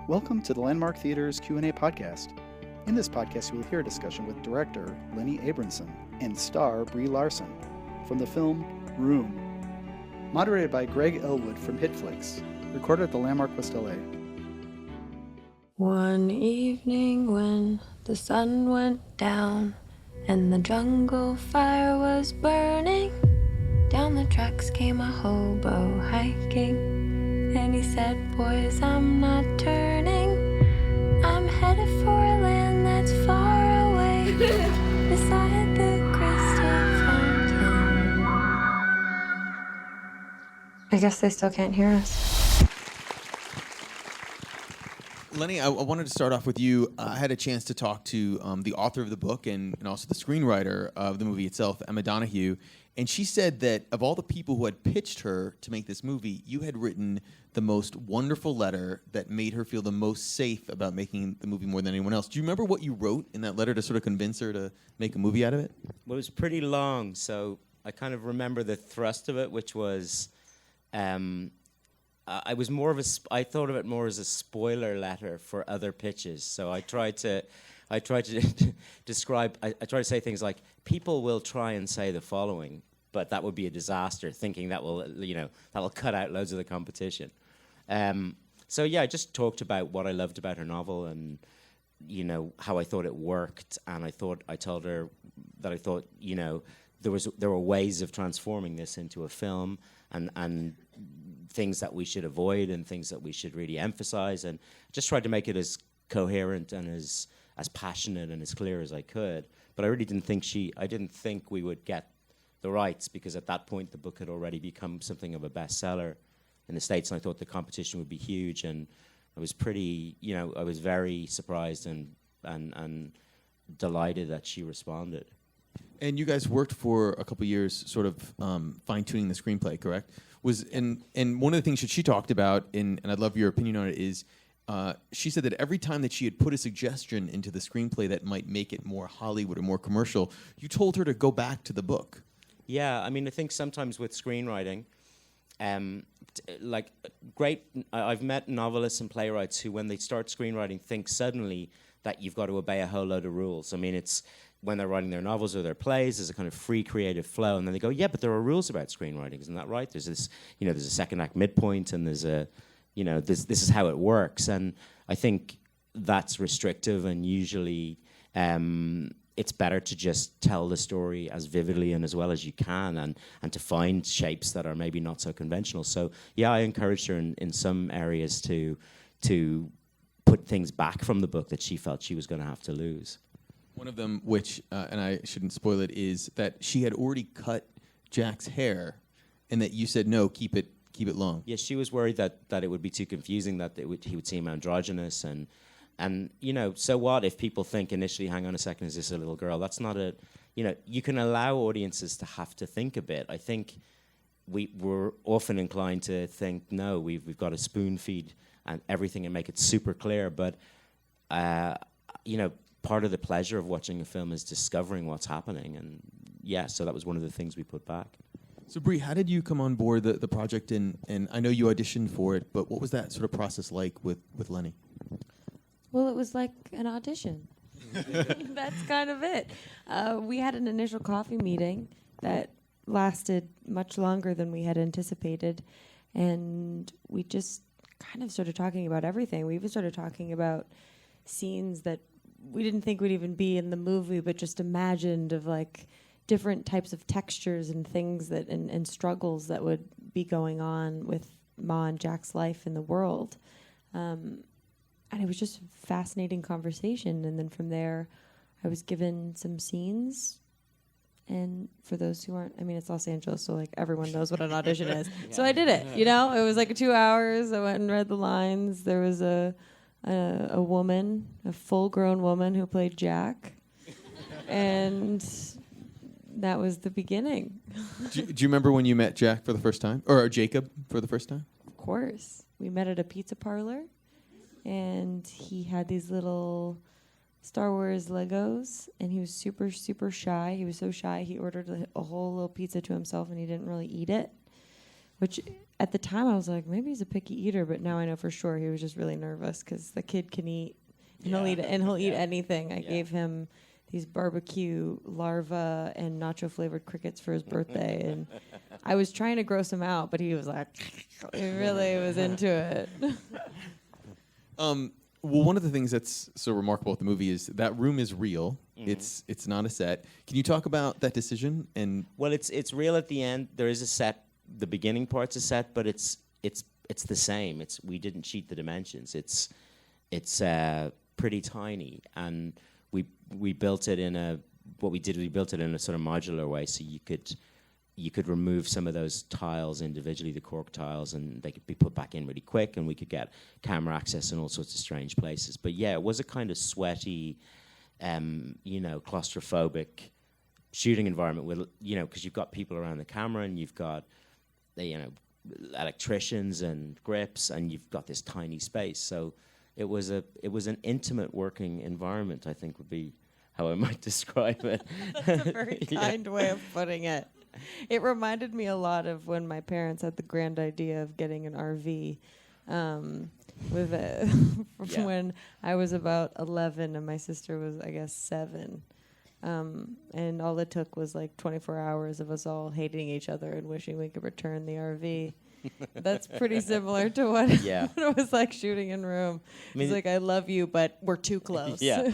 Welcome to the Landmark Theater's Q&A podcast. In this podcast, you will hear a discussion with director Lenny Abrahamson and star Brie Larson from the film Room, moderated by Greg Ellwood from Hitfix, recorded at the Landmark West LA. One evening when the sun went down and the jungle fire was burning, down the tracks came a hobo hiking. And he said, boys, I'm not turning. I'm headed for a land that's far away, beside the crystal fountain. I guess they still can't hear us. Lenny, I wanted to start off with you. I had a chance to talk to the author of the book and also the screenwriter of the movie itself, Emma Donoghue, and she said that of all the people who had pitched her to make this movie, you had written the most wonderful letter that made her feel the most safe about making the movie more than anyone else. Do you remember what you wrote in that letter to sort of convince her to make a movie out of it? Well, it was pretty long, so I kind of remember the thrust of it, which was, I thought of it more as a spoiler letter for other pitches. So I tried to describe. I try to say things like, people will try and say the following, but that would be a disaster, thinking that will cut out loads of the competition. So yeah, I just talked about what I loved about her novel and, how I thought it worked. And I told her that I thought, there were ways of transforming this into a film and things that we should avoid and things that we should really emphasize, and just tried to make it as coherent and as passionate and as clear as I could. But I really didn't think we would get the rights, because at that point the book had already become something of a bestseller in the States, and I thought the competition would be huge. And I was I was very surprised and delighted that she responded. And you guys worked for a couple of years sort of fine-tuning the screenplay, correct? And one of the things that she talked about, and I'd love your opinion on it, is she said that every time that she had put a suggestion into the screenplay that might make it more Hollywood or more commercial, you told her to go back to the book. Yeah, I mean, I think sometimes with screenwriting, I've met novelists and playwrights who, when they start screenwriting, think suddenly that you've got to obey a whole load of rules. I mean, it's when they're writing their novels or their plays, there's a kind of free creative flow, and then they go, yeah, but there are rules about screenwriting, isn't that right? There's this, there's a second act midpoint, and there's a, this is how it works. And I think that's restrictive, and usually it's better to just tell the story as vividly and as well as you can, and to find shapes that are maybe not so conventional. So yeah, I encouraged her in some areas to put things back from the book that she felt she was going to have to lose. One of them, which, and I shouldn't spoil it, is that she had already cut Jack's hair, and that you said, no, keep it long. Yeah, she was worried that it would be too confusing, that he would seem androgynous, and so what if people think initially, hang on a second, is this a little girl? That's not you can allow audiences to have to think a bit. I think we're often inclined to think, no, we've got to spoon feed and everything and make it super clear, but part of the pleasure of watching a film is discovering what's happening, and yeah, so that was one of the things we put back. So Brie, how did you come on board the project, and I know you auditioned for it, but what was that sort of process like with Lenny? Well, it was like an audition. That's kind of it. We had an initial coffee meeting that lasted much longer than we had anticipated, and we just kind of started talking about everything. We even started talking about scenes that we didn't think would even be in the movie, but just imagined, of like different types of textures and things that and struggles that would be going on with Ma and Jack's life in the world. And it was just a fascinating conversation. And then from there, I was given some scenes. And for those who aren't, it's Los Angeles, so like everyone knows what an audition is. Yeah. So I did it, It was like 2 hours. I went and read the lines. There was a woman, a full-grown woman who played Jack. And that was the beginning. Do you remember when you met Jack for the first time? Or Jacob for the first time? Of course. We met at a pizza parlor, and he had these little Star Wars Legos, and he was super, super shy. He was so shy, he ordered a whole little pizza to himself, and he didn't really eat it, which at the time I was like, maybe he's a picky eater, but now I know for sure he was just really nervous because the kid can eat, and he'll eat anything. I gave him these barbecue larva and nacho flavored crickets for his birthday, and I was trying to gross him out, but he was like, he really was into it. Well, one of the things that's so remarkable with the movie is that room is real. Mm-hmm. It's not a set. Can you talk about that decision? And well, it's real at the end. There is a set. The beginning part's a set, but it's the same. We didn't cheat the dimensions. It's pretty tiny, and we built it in a we built it in a sort of modular way, so you could remove some of those tiles individually, the cork tiles, and they could be put back in really quick, and we could get camera access in all sorts of strange places. But yeah, it was a kind of sweaty, claustrophobic shooting environment with, because you've got people around the camera, and you've got, electricians and grips, and you've got this tiny space. So it was an intimate working environment, I think would be how I might describe it. That's a very kind way of putting it. It reminded me a lot of when my parents had the grand idea of getting an RV when I was about 11 and my sister was, I guess, 7. And all it took was like 24 hours of us all hating each other and wishing we could return the RV. That's pretty similar to what it was like shooting in room. It's like, I love you, but we're too close. Yeah.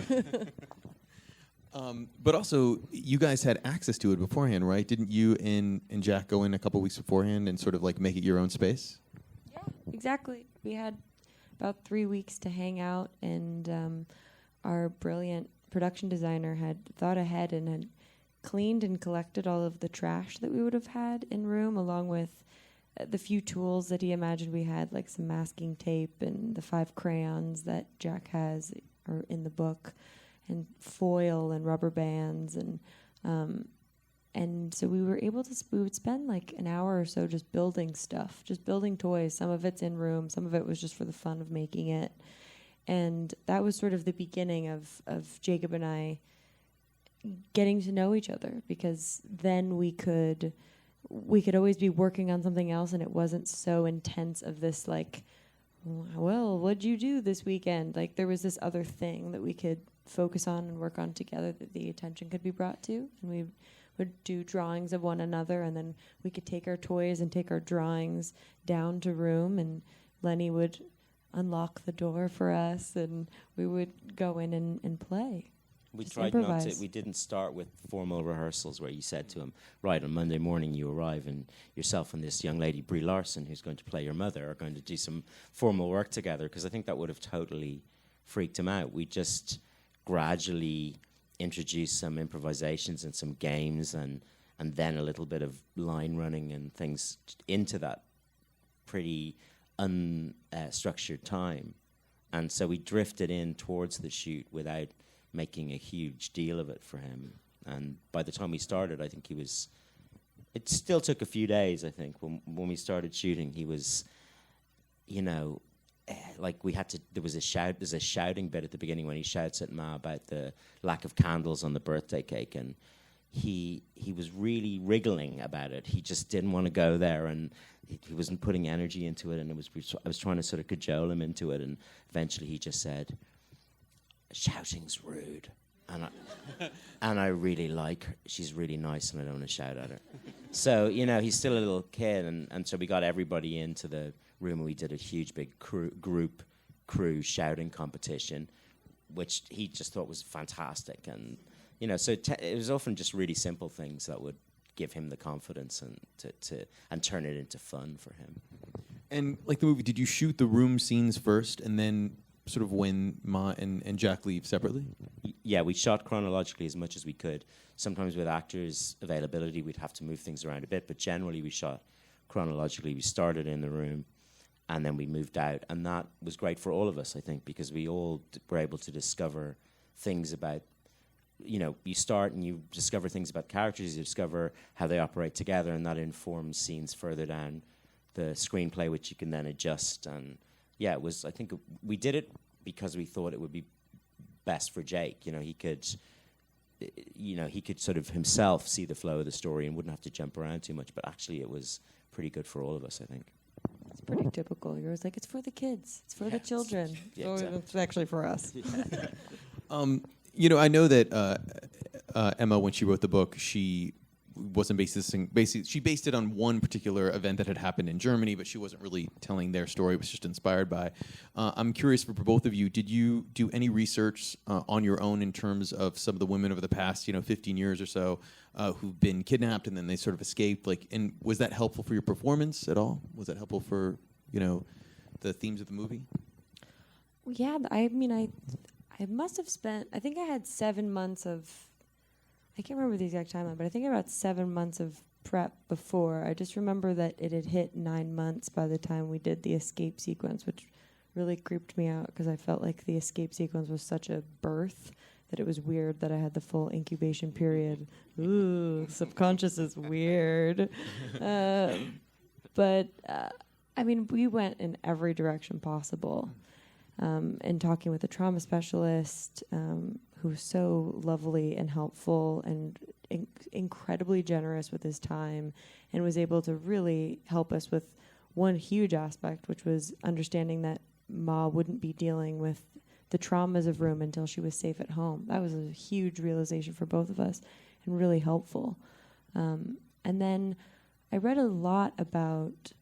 But also, you guys had access to it beforehand, right? Didn't you and Jack go in a couple weeks beforehand and sort of like make it your own space? Yeah, exactly. We had about 3 weeks to hang out, and our brilliant production designer had thought ahead and had cleaned and collected all of the trash that we would have had in room, along with the few tools that he imagined we had, like some masking tape and the 5 crayons that Jack has or in the book, and foil and rubber bands, and so we were able to. We would spend like an hour or so just building stuff, just building toys. Some of it's in room, some of it was just for the fun of making it, and that was sort of the beginning of Jacob and I getting to know each other, because then we could always be working on something else, and it wasn't so intense of this like, well, what'd you do this weekend? Like, there was this other thing that we could focus on and work on together that the attention could be brought to. And we would do drawings of one another, and then we could take our toys and take our drawings down to room, and Lenny would unlock the door for us, and we would go in and play. We Just tried improvise. not to. We didn't start with formal rehearsals where you said to him, right, on Monday morning you arrive and yourself and this young lady, Brie Larson, who's going to play your mother, are going to do some formal work together, because I think that would have totally freaked him out. We just gradually introduced some improvisations and some games, and then a little bit of line running and things into that pretty unstructured time. And so we drifted in towards the shoot without making a huge deal of it for him. And by the time we started, I think it still took a few days, I think. When we started shooting, he was, like we had to, there's a shouting bit at the beginning when he shouts at Ma about the lack of candles on the birthday cake, and he was really wriggling about it. He just didn't want to go there, and he wasn't putting energy into it, and I was trying to sort of cajole him into it, and eventually he just said, shouting's rude. And I really like her. She's really nice, and I don't want to shout at her. So, he's still a little kid, and so we got everybody into the room, and we did a huge big crew shouting competition, which he just thought was fantastic. And, so it was often just really simple things that would give him the confidence and turn it into fun for him. And like the movie, did you shoot the room scenes first, and then sort of when Ma and Jack leave separately? Yeah, we shot chronologically as much as we could. Sometimes with actors' availability, we'd have to move things around a bit, but generally we shot chronologically. We started in the room, and then we moved out, and that was great for all of us, I think, because we all were able to discover things about, you start and you discover things about characters, you discover how they operate together, and that informs scenes further down the screenplay, which you can then adjust. And yeah, I think we did it because we thought it would be best for Jake. He could sort of himself see the flow of the story and wouldn't have to jump around too much, but actually it was pretty good for all of us, I think. It's pretty typical. You're always like, it's for the kids. It's for the children. Yeah, So exactly. it's actually for us. I know that Emma, when she wrote the book, she wasn't basically she based it on one particular event that had happened in Germany, but she wasn't really telling their story. It was just inspired by. I'm curious for both of you, did you do any research on your own in terms of some of the women over the past 15 years or so who've been kidnapped and then they sort of escaped? And was that helpful for your performance at all? Was that helpful for the themes of the movie? Yeah, I must have spent, I think I had 7 months of, I can't remember the exact timeline, but I think about 7 months of prep before. I just remember that it had hit 9 months by the time we did the escape sequence, which really creeped me out because I felt like the escape sequence was such a birth that it was weird that I had the full incubation period. Ooh, subconscious is weird. But we went in every direction possible. And talking with a trauma specialist who was so lovely and helpful and incredibly generous with his time and was able to really help us with one huge aspect, which was understanding that Ma wouldn't be dealing with the traumas of Room until she was safe at home. That was a huge realization for both of us and really helpful. And then I read a lot about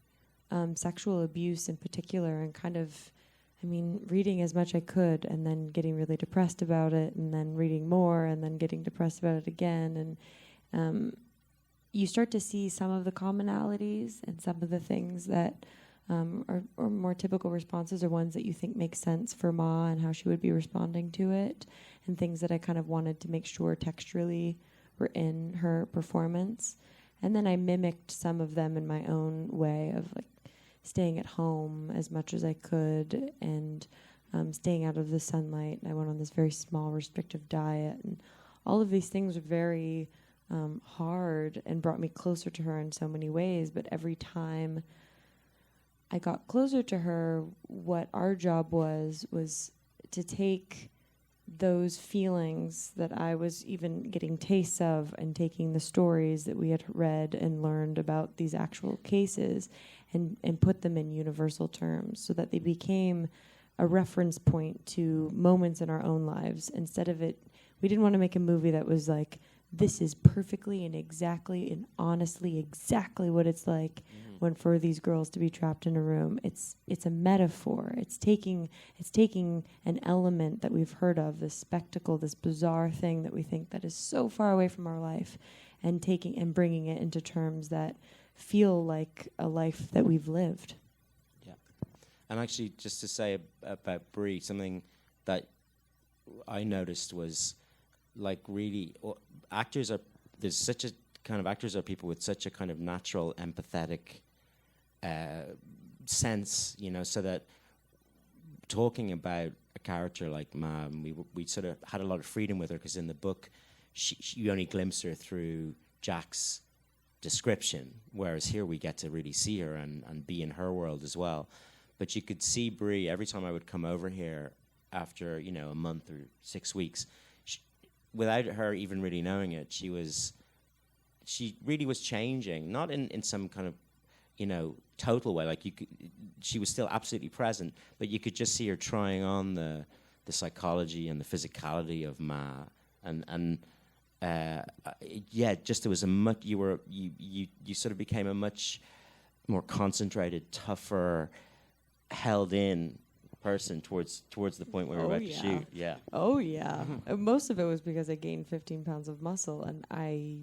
sexual abuse in particular and kind of, reading as much I could and then getting really depressed about it and then reading more and then getting depressed about it again. And you start to see some of the commonalities and some of the things that are more typical responses or ones that you think make sense for Ma and how she would be responding to it and things that I kind of wanted to make sure texturally were in her performance. And then I mimicked some of them in my own way of staying at home as much as I could and staying out of the sunlight. I went on this very small restrictive diet, and all of these things were very hard and brought me closer to her in so many ways. But every time I got closer to her, what our job was to take those feelings that I was even getting tastes of and taking the stories that we had read and learned about these actual cases and put them in universal terms so that they became a reference point to moments in our own lives. Instead of it, we didn't want to make a movie that was like, this is perfectly and exactly and honestly exactly what it's like when for these girls to be trapped in a room. It's a metaphor. It's taking an element that we've heard of, this spectacle, this bizarre thing that we think that is so far away from our life, and taking and bringing it into terms that feel like a life that we've lived. Yeah. And actually, just to say about Brie, something that I noticed was really actors are people with such a kind of natural empathetic sense, so that talking about a character like Ma, we sort of had a lot of freedom with her because in the book you only glimpse her through Jack's description, whereas here we get to really see her and be in her world as well. But you could see Brie every time I would come over here after a month or 6 weeks. Without her even really knowing it, she really was changing, not in some kind of total way. She was still absolutely present, but you could just see her trying on the psychology and the physicality of Ma, and just there was you sort of became a much more concentrated, tougher, held in person towards the point where we were about to shoot. Yeah. Oh yeah. Most of it was because I gained 15 pounds of muscle and I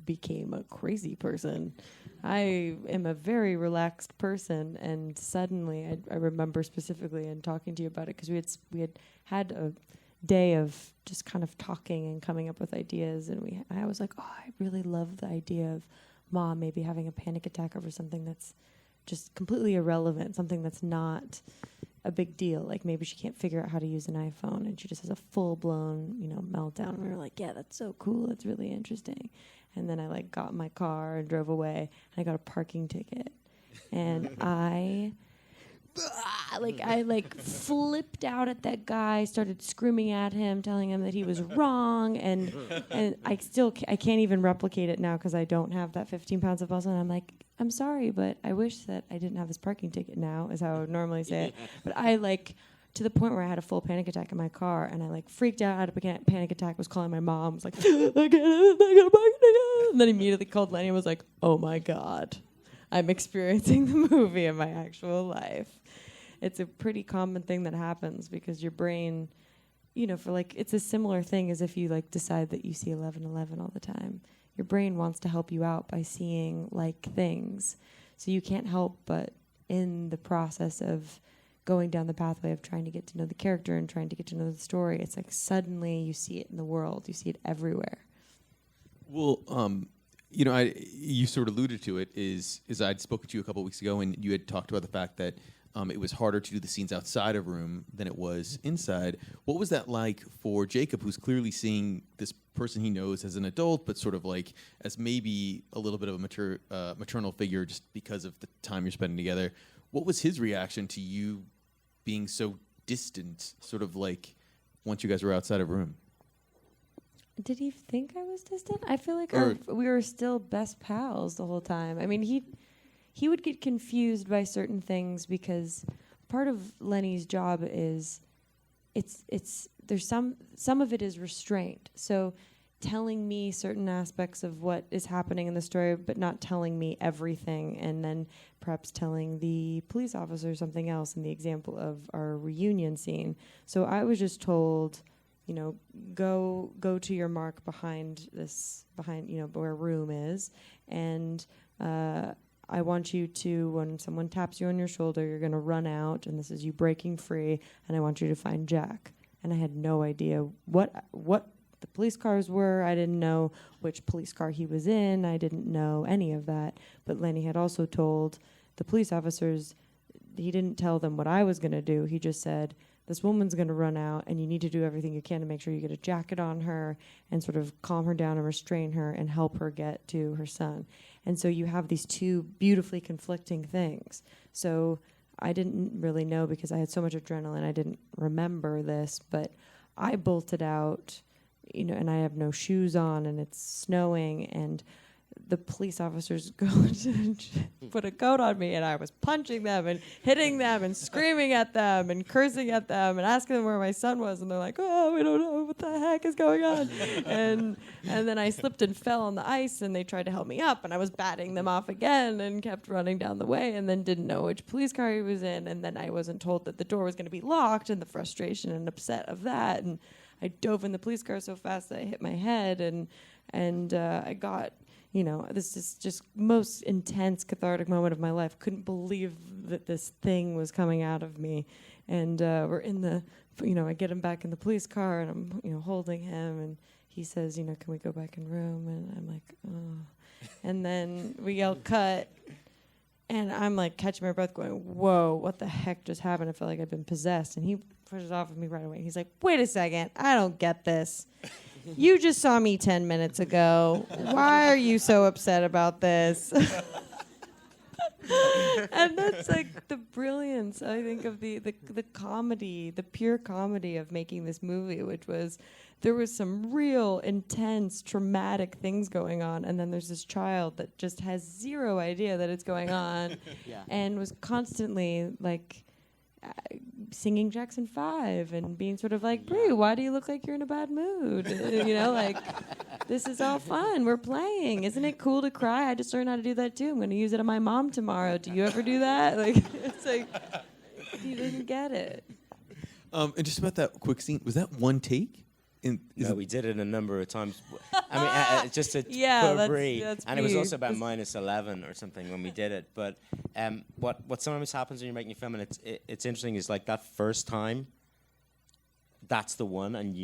became a crazy person. I am a very relaxed person, and suddenly I remember specifically and talking to you about it because we had a day of just kind of talking and coming up with ideas, and I was like, oh, I really love the idea of Mom maybe having a panic attack over something that's just completely irrelevant, something that's not a big deal. Like maybe she can't figure out how to use an iPhone and she just has a full-blown, meltdown. And we were like, yeah, that's so cool. That's really interesting. And then I got in my car and drove away, and I got a parking ticket. And I flipped out at that guy, started screaming at him, telling him that he was wrong, and I can't even replicate it now because I don't have that 15 pounds of muscle. And I'm like, I'm sorry, but I wish that I didn't have this parking ticket now, is how I would normally say it. But I to the point where I had a full panic attack in my car, and I freaked out, had a panic attack, was calling my mom, was like, I got a parking ticket. And then immediately called Lenny and was like, oh my God, I'm experiencing the movie in my actual life. It's a pretty common thing that happens because your brain, it's a similar thing as if you decide that you see 11:11 all the time. Your brain wants to help you out by seeing things. So you can't help but in the process of going down the pathway of trying to get to know the character and trying to get to know the story, it's suddenly you see it in the world. You see it everywhere. Well, you sort of alluded to it. Is I'd spoken to you a couple of weeks ago, and you had talked about the fact that it was harder to do the scenes outside of room than it was inside. What was that like for Jacob, who's clearly seeing this person he knows as an adult, but sort of as maybe a little bit of a maternal figure just because of the time you're spending together? What was his reaction to you being so distant, sort of once you guys were outside of room? Did he think I was distant? I feel like we were still best pals the whole time. I mean, he would get confused by certain things because part of Lenny's job is there's some of it is restraint. So telling me certain aspects of what is happening in the story, but not telling me everything, and then perhaps telling the police officer something else in the example of our reunion scene. So I was just told, go to your mark behind where room is, and I want you to, when someone taps you on your shoulder, you're going to run out, and this is you breaking free, and I want you to find Jack. And I had no idea what the police cars were. I didn't know which police car he was in. I didn't know any of that. But Lenny had also told the police officers, he didn't tell them what I was going to do. He just said, this woman's going to run out, and you need to do everything you can to make sure you get a jacket on her and sort of calm her down and restrain her and help her get to her son. And so you have these two beautifully conflicting things. So I didn't really know because I had so much adrenaline. I didn't remember this, but I bolted out, and I have no shoes on, and it's snowing, and the police officers go to put a coat on me, and I was punching them and hitting them and screaming at them and cursing at them and asking them where my son was, and they're like, oh, we don't know what the heck is going on. and then I slipped and fell on the ice, and they tried to help me up, and I was batting them off again and kept running down the way, and then didn't know which police car he was in, and then I wasn't told that the door was going to be locked, and the frustration and upset of that, and I dove in the police car so fast that I hit my head, and I got... this is just most intense cathartic moment of my life. Couldn't believe that this thing was coming out of me. And we're in the, I get him back in the police car, and I'm, holding him, and he says, can we go back in room? And I'm like, oh. And then we yell cut, and I'm catching my breath going, whoa, what the heck just happened? I felt like I'd been possessed. And he pushes off of me right away. He's like, wait a second, I don't get this. You just saw me 10 minutes ago. Why are you so upset about this? And that's the brilliance, I think, of the comedy, the pure comedy of making this movie, which was there was some real intense, traumatic things going on, and then there's this child that just has zero idea that it's going on, and was constantly singing Jackson 5 and being sort of Brie, why do you look like you're in a bad mood? This is all fun. We're playing. Isn't it cool to cry? I just learned how to do that too. I'm going to use it on my mom tomorrow. Do you ever do that? It's he didn't get it. And just about that quick scene, was that one take? No, we did it a number of times. I mean, just to put Brie, and it was also about -11 or something when we did it. But what sometimes happens when you're making a film, and it's interesting, is that first time, that's the one, and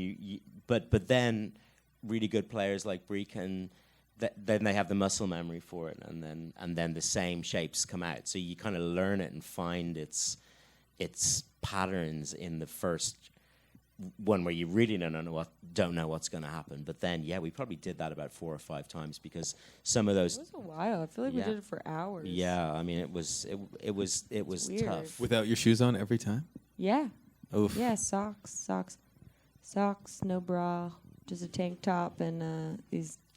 but then really good players like Brie can, then they have the muscle memory for it, and then the same shapes come out. So you kind of learn it and find its patterns in the first one where you really don't know what's going to happen. But then, we probably did that about 4 or 5 times because some of those. It was a while. I feel like we did it for hours. Yeah, I mean, it was tough. Without your shoes on every time? Yeah. Oof. Yeah, socks, no bra, just a tank top and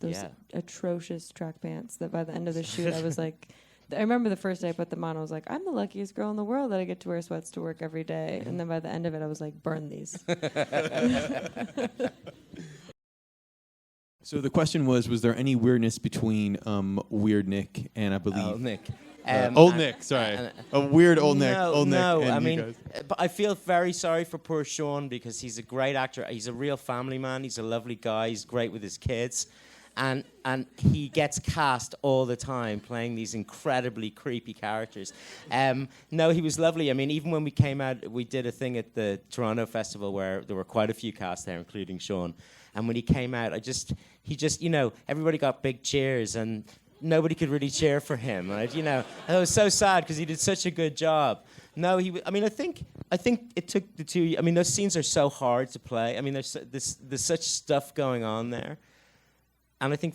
those atrocious track pants that by the end of the shoot I was like, I remember the first day I put them on, I was like, I'm the luckiest girl in the world that I get to wear sweats to work every day. And then by the end of it, I was like, burn these. So the question was there any weirdness between Weird Nick and I believe Oh, Nick. Old Nick, sorry. A weird old Nick. No, Old Nick. no. And I you mean, guys. but I feel very sorry for poor Sean because he's a great actor. He's a real family man. He's a lovely guy. He's great with his kids. And he gets cast all the time playing these incredibly creepy characters. No, he was lovely. I mean, even when we came out, we did a thing at the Toronto Festival where there were quite a few cast there, including Sean. And when he came out, he just, everybody got big cheers and nobody could really cheer for him. Right? And it was so sad because he did such a good job. No, I think it took the two. I mean, those scenes are so hard to play. I mean, there's such stuff going on there. And I think,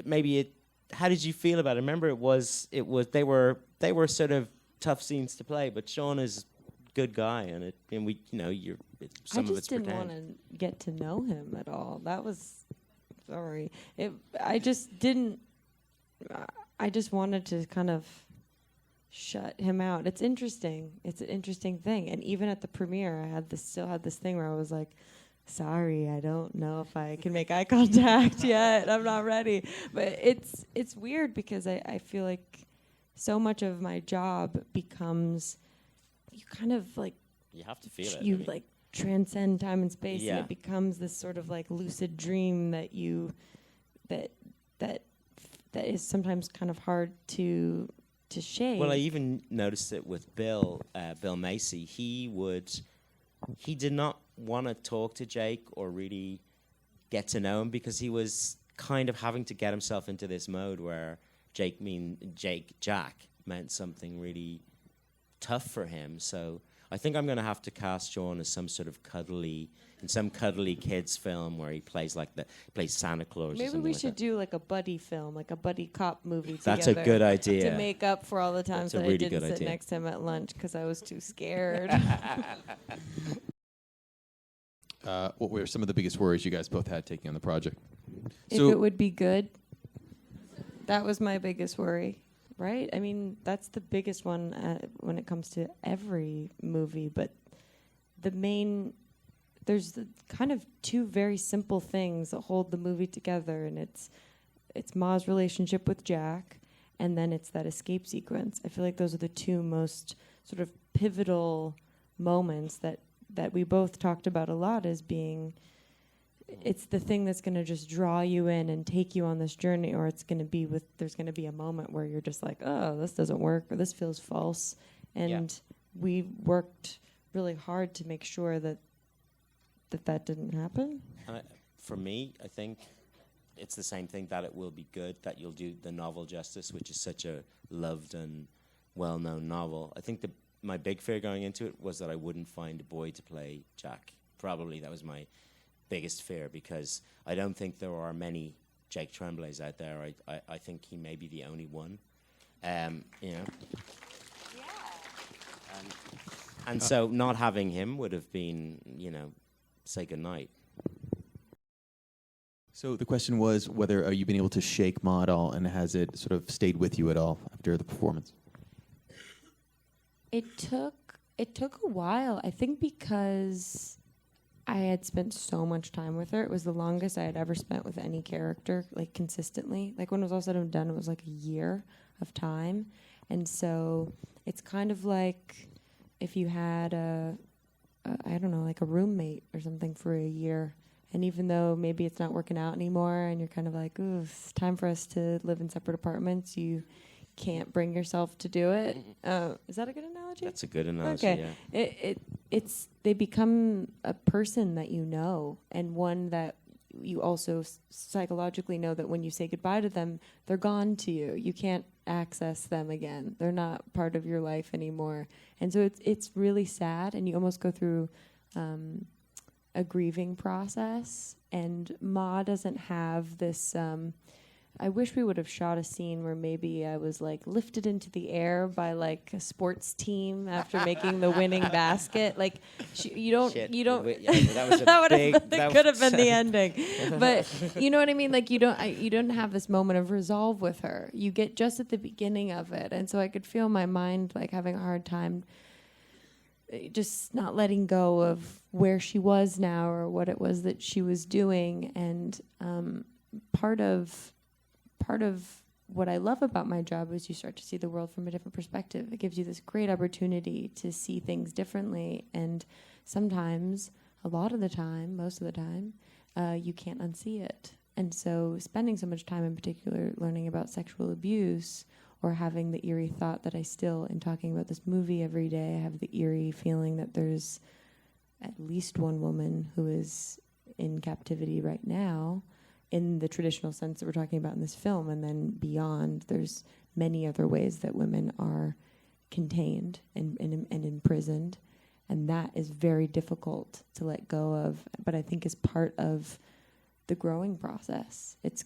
maybe how did you feel about it? Remember, they were sort of tough scenes to play, but Sean is a good guy, and we, some of it's pretend. I just didn't want to get to know him at all. That was, sorry. I just didn't, I just wanted to kind of shut him out. It's interesting. It's an interesting thing. And even at the premiere, I still had this thing where I was like, sorry, I don't know if I can make eye contact yet. I'm not ready. But it's weird because I feel like so much of my job becomes, you kind of like, you have to feel it. You like transcend time and space, Yeah. and it becomes this sort of like lucid dream that that is sometimes kind of hard to shake. Well, I even noticed it with Bill Macy. He did not want to talk to Jake or really get to know him because he was kind of having to get himself into this mode where Jack meant something really tough for him. So I think I'm going to have to cast Sean as some cuddly kids film where he plays Santa Claus. Maybe we should do like a buddy film, like a buddy cop movie That's together. a good idea. To make up for all the times that really I didn't sit idea. next to him at lunch because I was too scared. What were some of the biggest worries you guys both had taking on the project? If it would be good. That was my biggest worry, right? I mean, that's the biggest one when it comes to every movie. But there's the kind of two very simple things that hold the movie together, and it's Ma's relationship with Jack, and then it's that escape sequence. I feel like those are the two most sort of pivotal moments that we both talked about a lot as being, it's the thing that's going to just draw you in and take you on this journey, or it's going to be there's going to be a moment where you're just like, oh, this doesn't work, or this feels false. And we worked really hard to make sure that didn't happen. For me, I think it's the same thing, that it will be good, that you'll do the novel justice, which is such a loved and well-known novel. I think my big fear going into it was that I wouldn't find a boy to play Jack. Probably that was my biggest fear, because I don't think there are many Jake Tremblays out there. I think he may be the only one. And so not having him would have been, say goodnight. So the question was whether you've been able to shake Ma at all, and has it sort of stayed with you at all after the performance? It took a while, I think, because I had spent so much time with her. It was the longest I had ever spent with any character, like consistently. Like when it was all said and done, it was like a year of time. And so it's kind of like if you had I don't know, like a roommate or something for a year. And even though maybe it's not working out anymore and you're kind of like, ooh, it's time for us to live in separate apartments, you can't bring yourself to do it. Is that a good analogy? That's a good analogy, okay. They become a person that you know, and one that you also psychologically know that when you say goodbye to them, they're gone to you. You can't access them again. They're not part of your life anymore. And so it's really sad, and you almost go through a grieving process. And Ma doesn't have this I wish we would have shot a scene where maybe I was like lifted into the air by like a sports team after making the winning basket. Like you don't. That was a that could have been the ending. But you know what I mean? Like you don't have this moment of resolve with her. You get just at the beginning of it, and so I could feel my mind like having a hard time just not letting go of where she was now or what it was that she was doing. And part of what I love about my job is you start to see the world from a different perspective. It gives you this great opportunity to see things differently. And sometimes, a lot of the time, most of the time, you can't unsee it. And so spending so much time in particular learning about sexual abuse, or having the eerie thought that I still, in talking about this movie every day, I have the eerie feeling that there's at least one woman who is in captivity right now, in the traditional sense that we're talking about in this film, and then beyond, there's many other ways that women are contained and imprisoned, and that is very difficult to let go of, but I think is part of the growing process. It's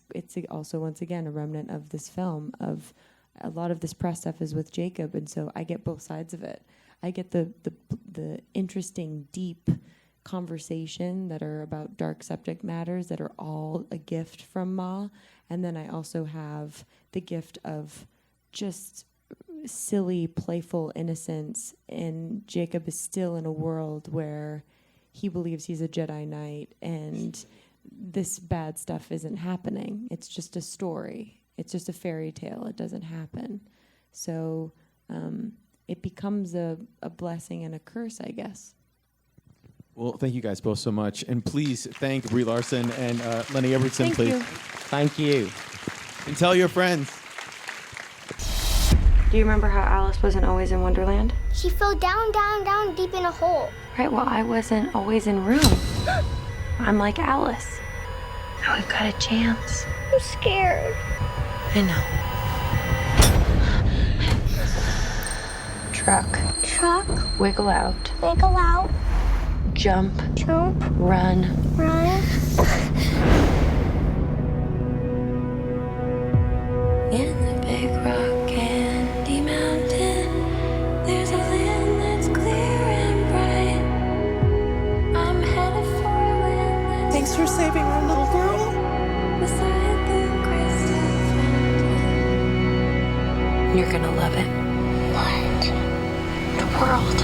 also, once again, a remnant of this film. Of a lot of this press stuff is with Jacob, and so I get both sides of it. I get the interesting, deep conversation that are about dark subject matters that are all a gift from Ma, and then I also have the gift of just silly, playful innocence, and Jacob is still in a world where he believes he's a Jedi Knight, and this bad stuff isn't happening. It's just a story. It's just a fairy tale. It doesn't happen. So it becomes a blessing and a curse, I guess. Well, thank you guys both so much. And please thank Brie Larson and Lenny Abrahamson, please. You. Thank you. And tell your friends. Do you remember how Alice wasn't always in Wonderland? She fell down, down, down, deep in a hole. Right, well, I wasn't always in room. I'm like Alice. Now we've got a chance. I'm scared. I know. Truck. Truck. Wiggle out. Wiggle out. Jump. Jump. Run. Run. In the big rock candy mountain, there's a land that's clear and bright. I'm headed for a land that's Thanks for saving our little girl. beside the crystal fountain. You're gonna love it. What? The world.